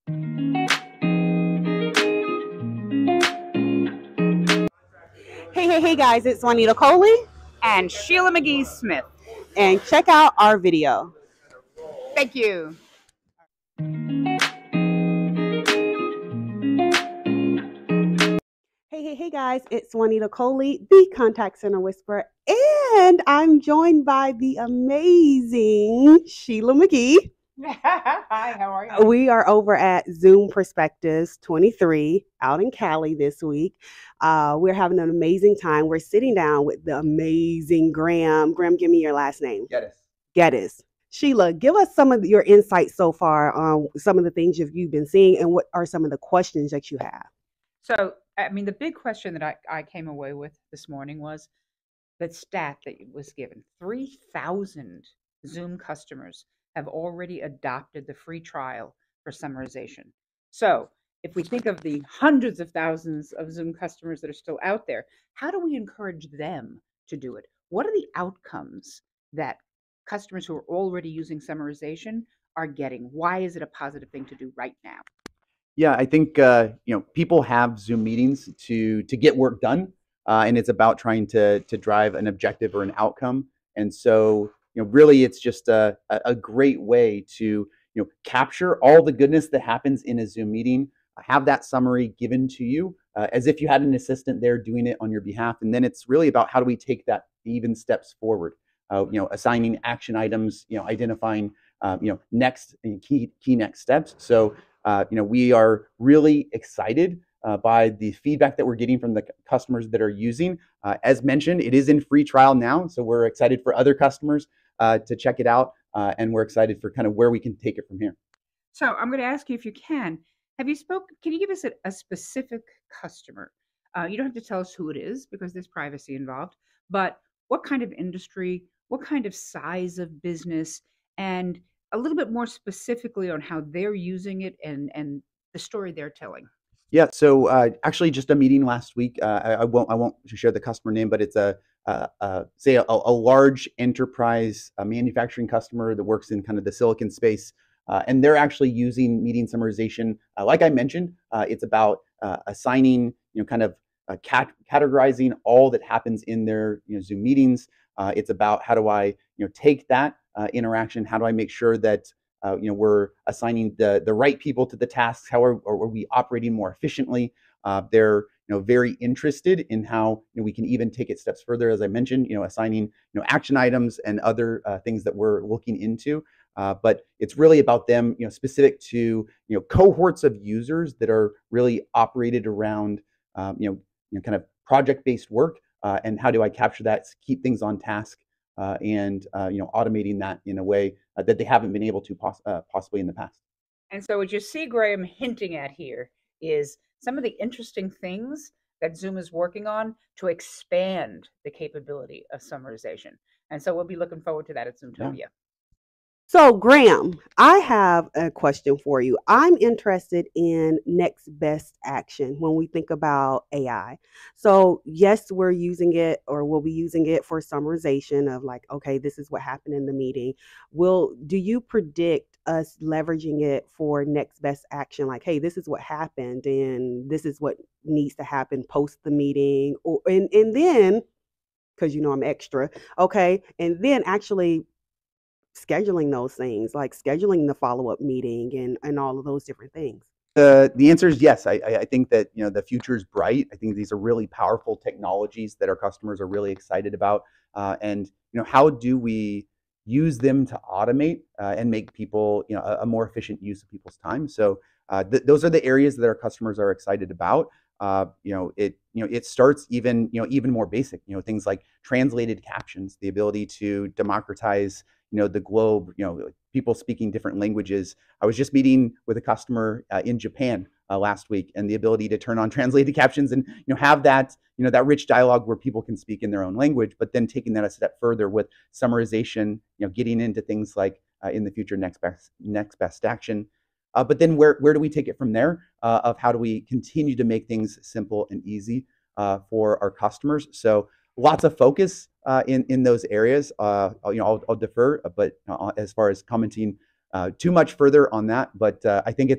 Hey guys, it's Juanita Coley, And Sheila McGee-Smith. and check out our video. Thank you. Hey guys, it's Juanita Coley, the Contact Center Whisperer, and I'm joined by the amazing Sheila McGee. Hi, how are you? We are over at Zoom Perspectives 23 out in Cali this week. We're having an amazing time. We're sitting down with the amazing Graham. Graham, give me your last name. Geddes. Sheila, give us some of your insights so far on some of the things you've been seeing and what are some of the questions that you have. So, I mean, the big question that I came away with this morning was that stat that was given. 3,000 Zoom customers have already adopted the free trial for summarization. So, if we think of the hundreds of thousands of Zoom customers that are still out there, how do we encourage them to do it? What are the outcomes that customers who are already using summarization are getting? Why is it a positive thing to do right now? Yeah, I think people have Zoom meetings to get work done, and it's about trying to drive an objective or an outcome. And so really, it's just a great way to capture all the goodness that happens in a Zoom meeting, have that summary given to you as if you had an assistant there doing it on your behalf. And then it's really about how do we take that even steps forward. Assigning action items, identifying next key next steps. So. We are really excited by the feedback that we're getting from the customers that are using. As mentioned, it is in free trial now, so we're excited for other customers to check it out, and we're excited for kind of where we can take it from here. So I'm going to ask you if you can. Can you give us a specific customer? You don't have to tell us who it is because there's privacy involved, but what kind of industry, what kind of size of business, and a little bit more specifically on how they're using it and the story they're telling. Yeah, so actually, just a meeting last week. I won't share the customer name, but it's say a large enterprise manufacturing customer that works in kind of the silicon space, and they're actually using meeting summarization. Like I mentioned, it's about assigning, kind of categorizing all that happens in their Zoom meetings. It's about how do I take that interaction? How do I make sure that we're assigning the right people to the tasks? How are we operating more efficiently? They're very interested in how we can even take it steps further, as I mentioned, assigning action items and other things that we're looking into. But it's really about them, specific to cohorts of users that are really operated around kind of project-based work, and how do I capture that, keep things on task, and automating that in a way that they haven't been able to possibly in the past. And so what you see Graham hinting at here is some of the interesting things that Zoom is working on to expand the capability of summarization. And so we'll be looking forward to that at Zoomtopia. Yeah. So, Graham, I have a question for you. I'm interested in next best action when we think about AI. So, yes, we're using it or we'll be using it for summarization of like, okay, this is what happened in the meeting. Do you predict us leveraging it for next best action? Like, hey, this is what happened and this is what needs to happen post the meeting, and then because I'm extra, okay, and then actually scheduling those things, like scheduling the follow-up meeting and all of those different things? The answer is yes. I think that the future is bright. I think these are really powerful technologies that our customers are really excited about. And how do we use them to automate and make people a more efficient use of people's time? So those are the areas that our customers are excited about. It starts even more basic. Things like translated captions, the ability to democratize the globe, people speaking different languages. I was just meeting with a customer in Japan last week, and the ability to turn on translated captions and have that that rich dialogue where people can speak in their own language, but then taking that a step further with summarization, getting into things like in the future next best action. But then where do we take it from there? Of how do we continue to make things simple and easy for our customers? So lots of focus in those areas. I'll defer, but as far as commenting too much further on that, but I think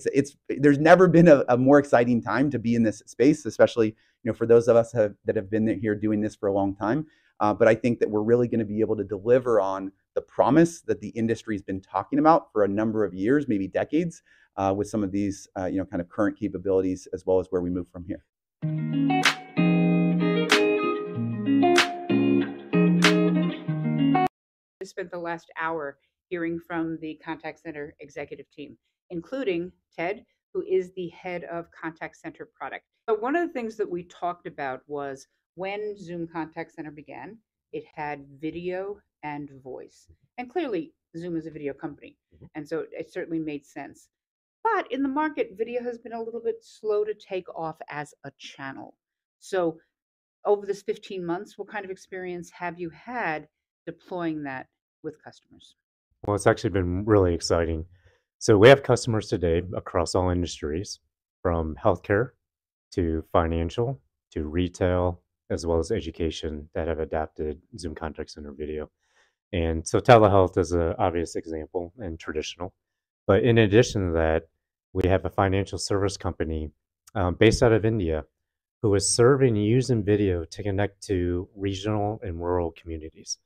there's never been a more exciting time to be in this space, especially for those of us that have been here doing this for a long time. But I think that we're really going to be able to deliver on the promise that the industry's been talking about for a number of years, maybe decades, with some of these kind of current capabilities, as well as where we move from here. I spent the last hour hearing from the contact center executive team, including Ted, who is the head of contact center product. So one of the things that we talked about was when Zoom Contact Center began, it had video and voice. And clearly, Zoom is a video company. And so it certainly made sense. But in the market, video has been a little bit slow to take off as a channel. So over this 15 months, what kind of experience have you had deploying that with customers? Well, it's actually been really exciting. So we have customers today across all industries, from healthcare to financial to retail, as well as education, that have adapted Zoom Contact Center video. And so telehealth is an obvious example and traditional. But in addition to that, we have a financial service company based out of India who is serving using video to connect to regional and rural communities.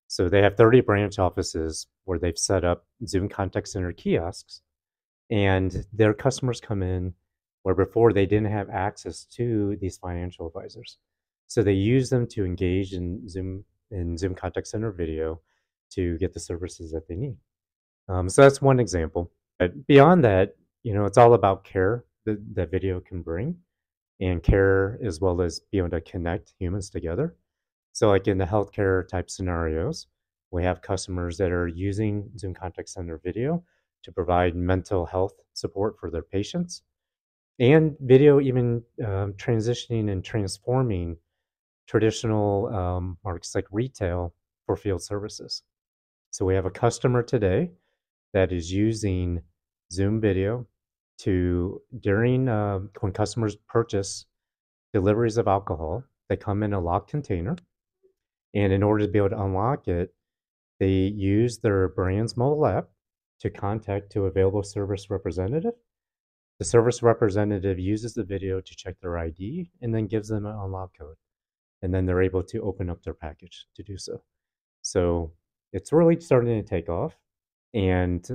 So they have 30 branch offices where they've set up Zoom Contact Center kiosks, and their customers come in where before they didn't have access to these financial advisors. So they use them to engage in Zoom Contact Center video to get the services that they need. So that's one example. But beyond that, it's all about care that video can bring, and care as well as being able to connect humans together. So like in the healthcare type scenarios, we have customers that are using Zoom Contact Center video to provide mental health support for their patients, and video even transitioning and transforming traditional markets like retail for field services. So we have a customer today that is using Zoom video during when customers purchase deliveries of alcohol, they come in a locked container. And in order to be able to unlock it, they use their brand's mobile app to contact to available service representative. The service representative uses the video to check their ID and then gives them an unlock code. And then they're able to open up their package to do so. So it's really starting to take off. And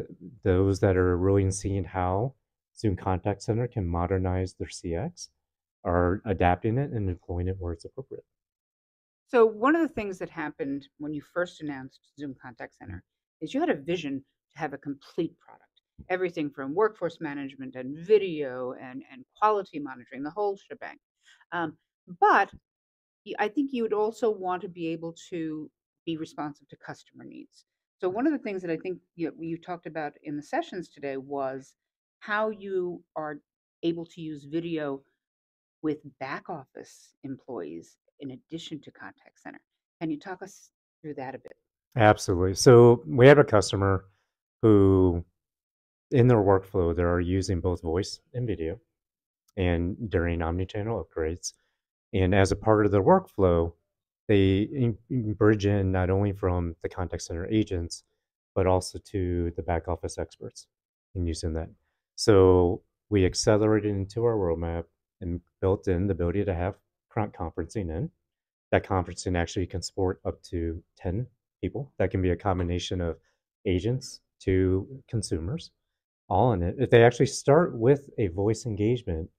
those that are really seeing how Zoom Contact Center can modernize their CX are adapting it and deploying it where it's appropriate. So one of the things that happened when you first announced Zoom Contact Center is you had a vision to have a complete product, everything from workforce management and video and quality monitoring, the whole shebang. But I think you would also want to be able to be responsive to customer needs. So one of the things that I think you talked about in the sessions today was how you are able to use video with back office employees in addition to contact center. Can you talk us through that a bit? Absolutely. So we have a customer who, in their workflow, they are using both voice and video, and during omnichannel upgrades. And as a part of their workflow, they bridge in not only from the contact center agents, but also to the back office experts in using that. So we accelerated into our roadmap and built in the ability to have conferencing in. That conferencing actually can support up to 10 people. That can be a combination of agents to consumers, all in it. If they actually start with a voice engagement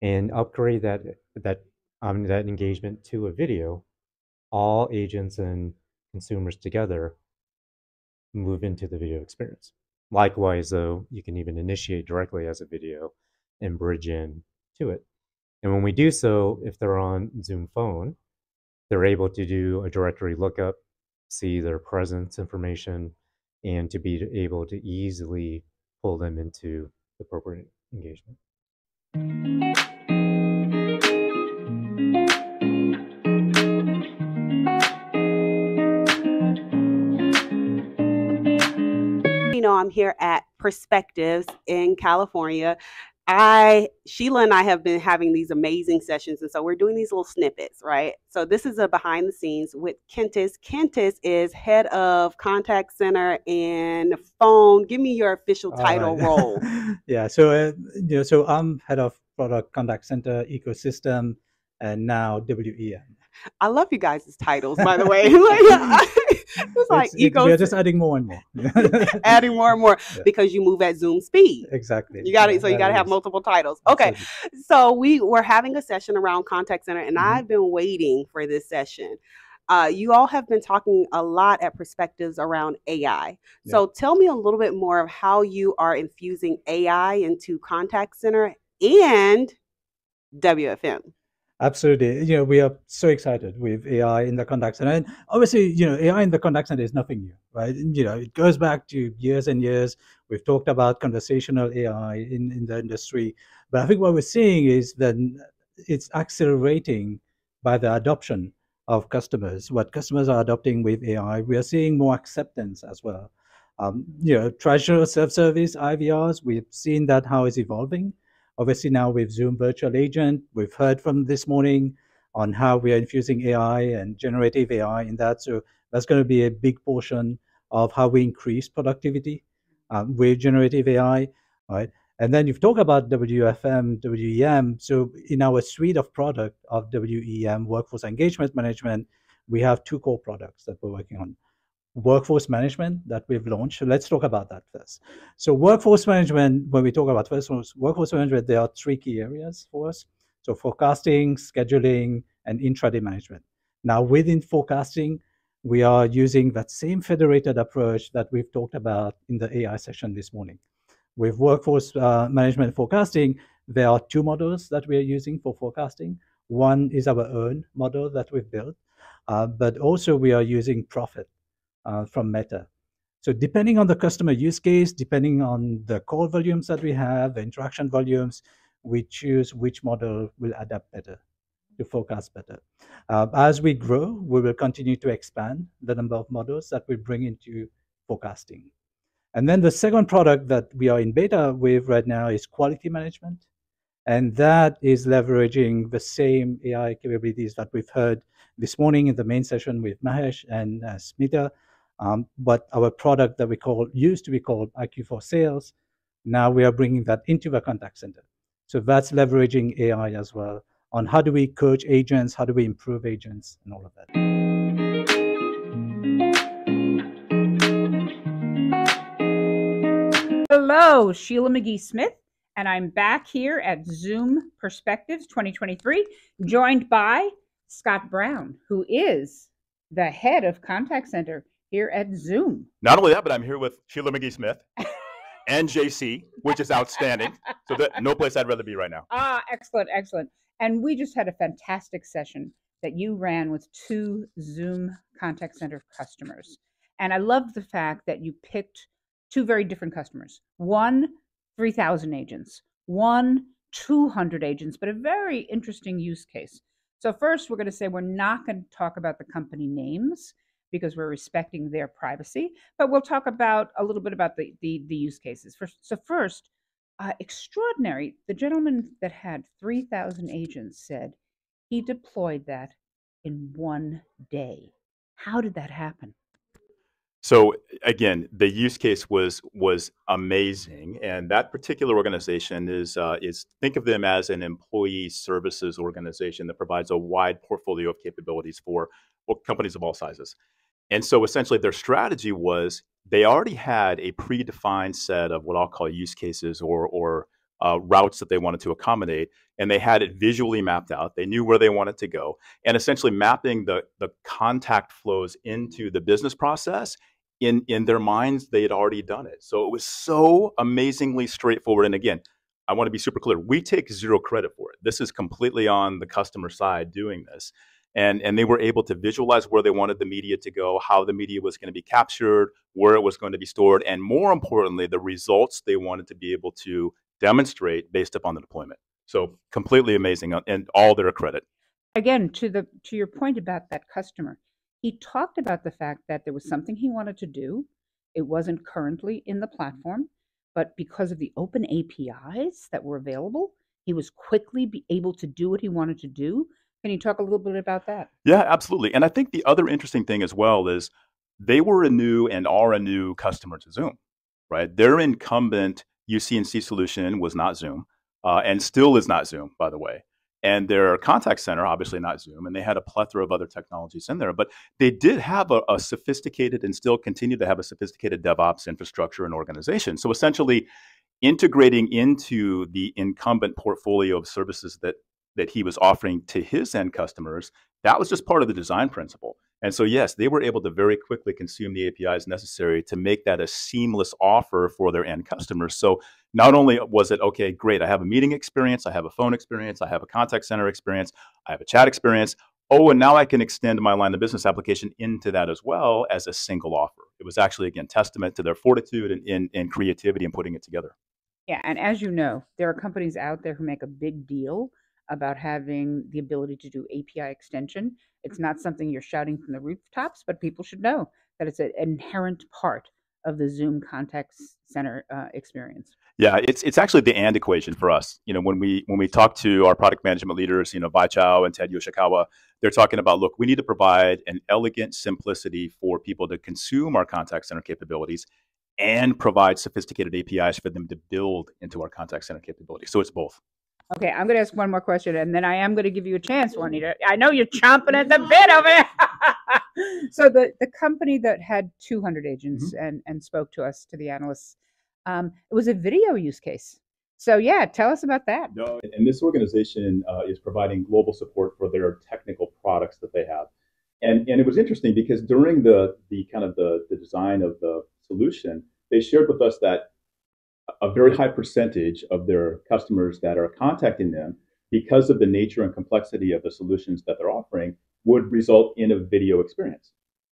and upgrade that engagement to a video, all agents and consumers together move into the video experience. Likewise, though, you can even initiate directly as a video and bridge in to it. And when we do so, if they're on Zoom Phone, they're able to do a directory lookup, see their presence information, and to be able to easily pull them into the appropriate engagement. I'm here at Perspectives in California. Sheila and I have been having these amazing sessions, and so we're doing these little snippets, right? So this is a behind the scenes with Kentis. Kentis is head of contact center and phone. Give me your official All title right. role. Yeah. So so I'm head of product contact center ecosystem, and now WEM. I love you guys' titles, by the way. It's like We are just adding more and more. adding more and more Yeah. because you move at Zoom speed. Exactly. You got to, Yeah, so you that got to have is. multiple titles. Okay. Absolutely. So we were having a session around contact center, and Mhm. I've been waiting for this session. You all have been talking a lot at Perspectives around AI. Yeah. So tell me a little bit more of how you are infusing AI into contact center and WFM. Absolutely. We are so excited with AI in the contact center. And obviously, AI in the contact center is nothing new, right? And, it goes back to years and years. We've talked about conversational AI in the industry. But I think what we're seeing is that it's accelerating by the adoption of customers. What customers are adopting with AI, we are seeing more acceptance as well. Traditional self-service IVRs, we've seen that how it's evolving. Obviously, now with Zoom Virtual Agent, we've heard from this morning on how we are infusing AI and generative AI in that. So that's going to be a big portion of how we increase productivity with generative AI, right? And then you've talked about WFM, WEM. So in our suite of product of WEM, Workforce Engagement Management, we have two core products that we're working on. Workforce management that we've launched. So let's talk about that first. So workforce management, when we talk about first workforce management, there are three key areas for us. So forecasting, scheduling, and intraday management. Now within forecasting, we are using that same federated approach that we've talked about in the AI session this morning. With workforce management forecasting, there are two models that we are using for forecasting. One is our own model that we've built, but also we are using Profit from Meta. So depending on the customer use case, depending on the call volumes that we have, the interaction volumes, we choose which model will adapt better to forecast better. As we grow, we will continue to expand the number of models that we bring into forecasting. And then the second product that we are in beta with right now is quality management. And that is leveraging the same AI capabilities that we've heard this morning in the main session with Mahesh and Smita. But our product that used to be called IQ for Sales, now we are bringing that into the contact center. So that's leveraging AI as well on how do we coach agents, how do we improve agents, and all of that. Hello, Sheila McGee-Smith, and I'm back here at Zoom Perspectives 2023, joined by Scott Brown, who is the head of contact center here at Zoom. Not only that, but I'm here with Sheila McGee-Smith and JC, which is outstanding. So no place I'd rather be right now. Excellent, excellent. And we just had a fantastic session that you ran with two Zoom contact center customers. And I love the fact that you picked two very different customers. One, 3,000 agents. One, 200 agents, but a very interesting use case. So first, we're going to say we're not going to talk about the company names because we're respecting their privacy, but we'll talk about a little bit about the use cases. First, extraordinary. The gentleman that had 3,000 agents said he deployed that in one day. How did that happen? So again, the use case was amazing, and that particular organization is think of them as an employee services organization that provides a wide portfolio of capabilities for companies of all sizes. And so essentially their strategy was they already had a predefined set of what I'll call use cases or routes that they wanted to accommodate, and they had it visually mapped out. They knew where they wanted to go, and essentially mapping the contact flows into the business process. In their minds, they had already done it. So it was so amazingly straightforward. And again, I want to be super clear. We take zero credit for it. This is completely on the customer side doing this. And they were able to visualize where they wanted the media to go, how the media was going to be captured, where it was going to be stored, and more importantly, the results they wanted to be able to demonstrate based upon the deployment. So completely amazing, and all their credit. Again, to your point about that customer, he talked about the fact that there was something he wanted to do. It wasn't currently in the platform, but because of the open APIs that were available, he was quickly able to do what he wanted to do. Can you talk a little bit about that? Yeah, absolutely. And I think the other interesting thing as well is they were a new and are a new customer to Zoom, right? Their incumbent UC&C solution was not Zoom, and still is not Zoom, by the way. And their contact center, obviously not Zoom, and they had a plethora of other technologies in there. But they did have a sophisticated and still continue to have a sophisticated DevOps infrastructure and organization. So essentially, integrating into the incumbent portfolio of services that he was offering to his end customers, that was just part of the design principle. And so, yes, they were able to very quickly consume the APIs necessary to make that a seamless offer for their end customers. So not only was it, okay, great, I have a meeting experience, I have a phone experience, I have a contact center experience, I have a chat experience. Oh, and now I can extend my line of business application into that as well as a single offer. It was actually, again, testament to their fortitude and creativity in putting it together. Yeah, and as you know, there are companies out there who make a big deal about having the ability to do API extension. It's not something you're shouting from the rooftops, but people should know that it's an inherent part of the Zoom contact center experience. Yeah, it's actually the and equation for us. When we talk to our product management leaders, Bai Chow and Ted Yoshikawa, they're talking about, look, we need to provide an elegant simplicity for people to consume our contact center capabilities and provide sophisticated APIs for them to build into our contact center capabilities. So it's both. Okay, I'm going to ask one more question, and then I am going to give you a chance, Juanita. I know you're chomping at the bit over there. So the company that had 200 agents and spoke to us, to the analysts, it was a video use case. So yeah, tell us about that. No, and this organization is providing global support for their technical products that they have. And it was interesting because during the kind of the design of the solution, they shared with us that a very high percentage of their customers that are contacting them, because of the nature and complexity of the solutions that they're offering, would result in a video experience.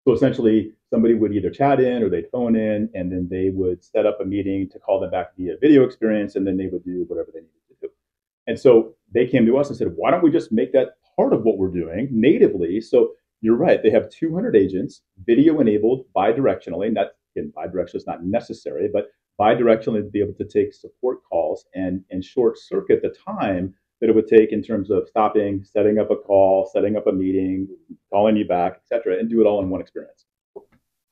So essentially, somebody would either chat in or they'd phone in, and then they would set up a meeting to call them back via video experience, and then they would do whatever they needed to do. And so they came to us and said, why don't we just make that part of what we're doing natively? So you're right, they have 200 agents, video enabled bidirectionally. And that, again, bidirectional is not necessary, but bidirectionally to be able to take support calls and short circuit the time that it would take in terms of stopping, setting up a call, setting up a meeting, calling you back, et cetera, and do it all in one experience.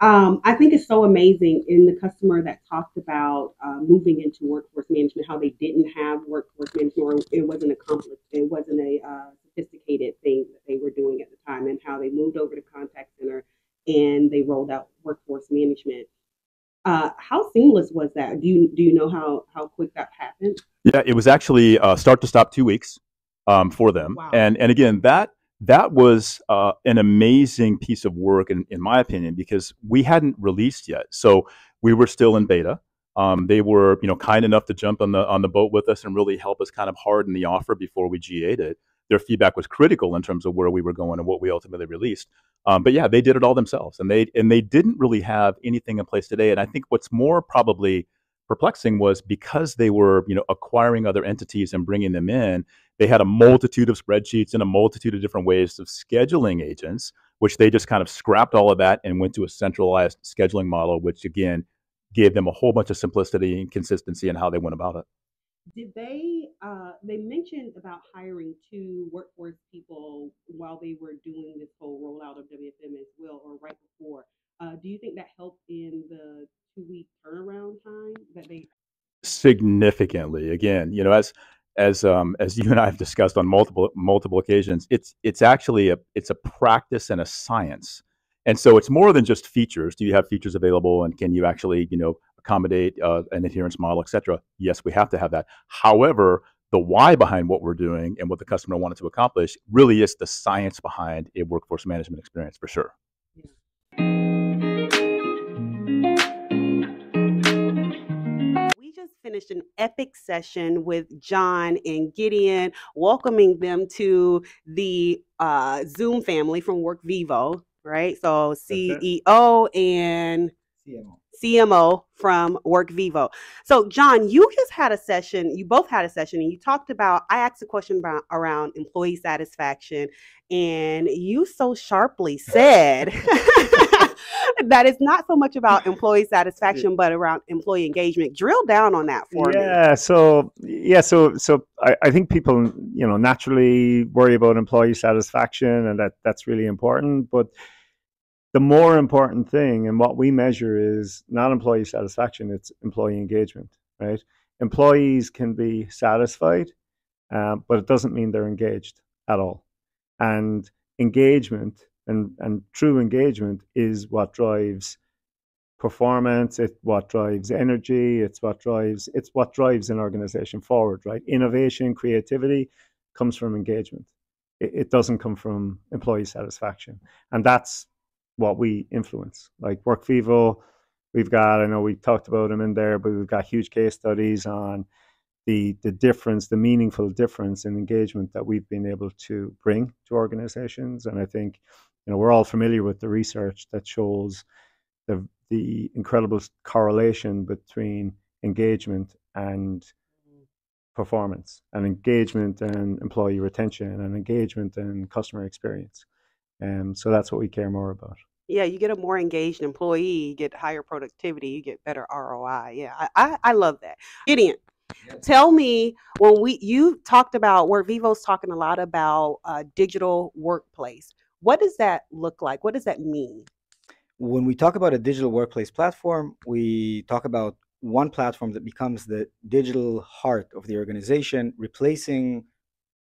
I think it's so amazing in the customer that talked about moving into workforce management, how they didn't have workforce management, or it wasn't accomplished, it wasn't a sophisticated thing that they were doing at the time, and how they moved over to contact center and they rolled out workforce management. How seamless was that? Do you know how quick that happened? Yeah, it was actually start to stop 2 weeks for them. Wow. And again, that was an amazing piece of work in my opinion, because we hadn't released yet. So we were still in beta. They were kind enough to jump on the boat with us and really help us kind of harden the offer before we GA'd it. Their feedback was critical in terms of where we were going and what we ultimately released. But yeah, they did it all themselves, and they didn't really have anything in place today. And I think what's more probably perplexing was because they were acquiring other entities and bringing them in, they had a multitude of spreadsheets and a multitude of different ways of scheduling agents, which they just kind of scrapped all of that and went to a centralized scheduling model, which again gave them a whole bunch of simplicity and consistency in how they went about it. Did they mentioned about hiring 2 workforce people while they were doing this whole rollout of WFM as well, or right before? Do you think that helped in the 2-week turnaround time that they? Significantly, again, as you and I have discussed on multiple occasions, it's actually a practice and a science. And so it's more than just features. Do you have features available, and can you actually accommodate an adherence model, et cetera? Yes, we have to have that. However, the why behind what we're doing and what the customer wanted to accomplish really is the science behind a workforce management experience, for sure. We just finished an epic session with John and Gideon, welcoming them to the Zoom family from WorkVivo, right? So CEO and CMO from WorkVivo. So John, you both had a session, and you talked about, I asked a question around employee satisfaction, and you so sharply said that it's not so much about employee satisfaction, but around employee engagement. Drill down on that for me. So I think people, naturally worry about employee satisfaction, and that's really important. But the more important thing and what we measure is not employee satisfaction, it's employee engagement, right? Employees can be satisfied, but it doesn't mean they're engaged at all. And engagement and true engagement is what drives performance, it's what drives energy, it's what drives an organization forward, right? Innovation, creativity comes from engagement. It doesn't come from employee satisfaction. And that's what we influence. Like WorkVivo, I know we talked about them in there, but we've got huge case studies on the difference, the meaningful difference in engagement that we've been able to bring to organizations. And I think, we're all familiar with the research that shows the incredible correlation between engagement and performance, and engagement and employee retention, and engagement and customer experience. So that's what we care more about. Yeah, you get a more engaged employee, you get higher productivity, you get better ROI. Yeah, I love that. Gideon, tell me, when you talked about, WorkVivo's talking a lot about digital workplace. What does that look like? What does that mean? When we talk about a digital workplace platform, we talk about one platform that becomes the digital heart of the organization, replacing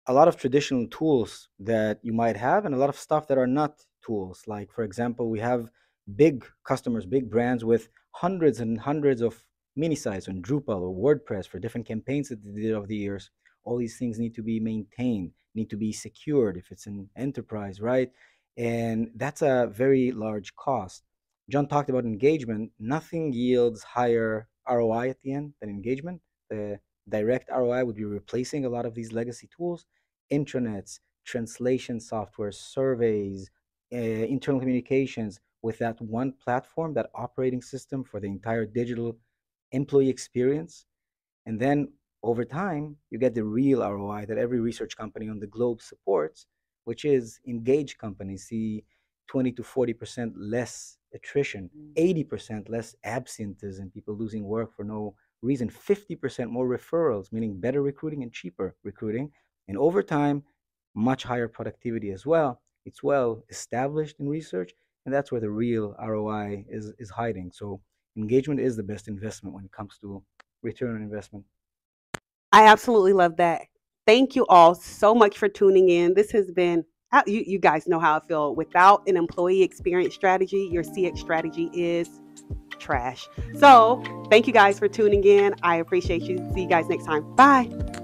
a lot of traditional tools that you might have and a lot of stuff that are not tools. Like, for example, we have big customers, big brands with hundreds and hundreds of mini sites on Drupal or WordPress for different campaigns that they did over the years. All these things need to be maintained, need to be secured if it's an enterprise, right? And that's a very large cost. John talked about engagement. Nothing yields higher ROI at the end than engagement. The direct ROI would be replacing a lot of these legacy tools, intranets, translation software, surveys, internal communications, with that one platform, that operating system for the entire digital employee experience. And then over time, you get the real ROI that every research company on the globe supports, which is engaged companies see 20 to 40% less attrition, 80% less absenteeism, people losing work for no reason, 50% more referrals, meaning better recruiting and cheaper recruiting. And over time, much higher productivity as well. It's well established in research, and that's where the real ROI is hiding. So engagement is the best investment when it comes to return on investment. I absolutely love that. Thank you all so much for tuning in. This has been, you guys know how I feel. Without an employee experience strategy, your CX strategy is trash. So thank you guys for tuning in. I appreciate you. See you guys next time. Bye.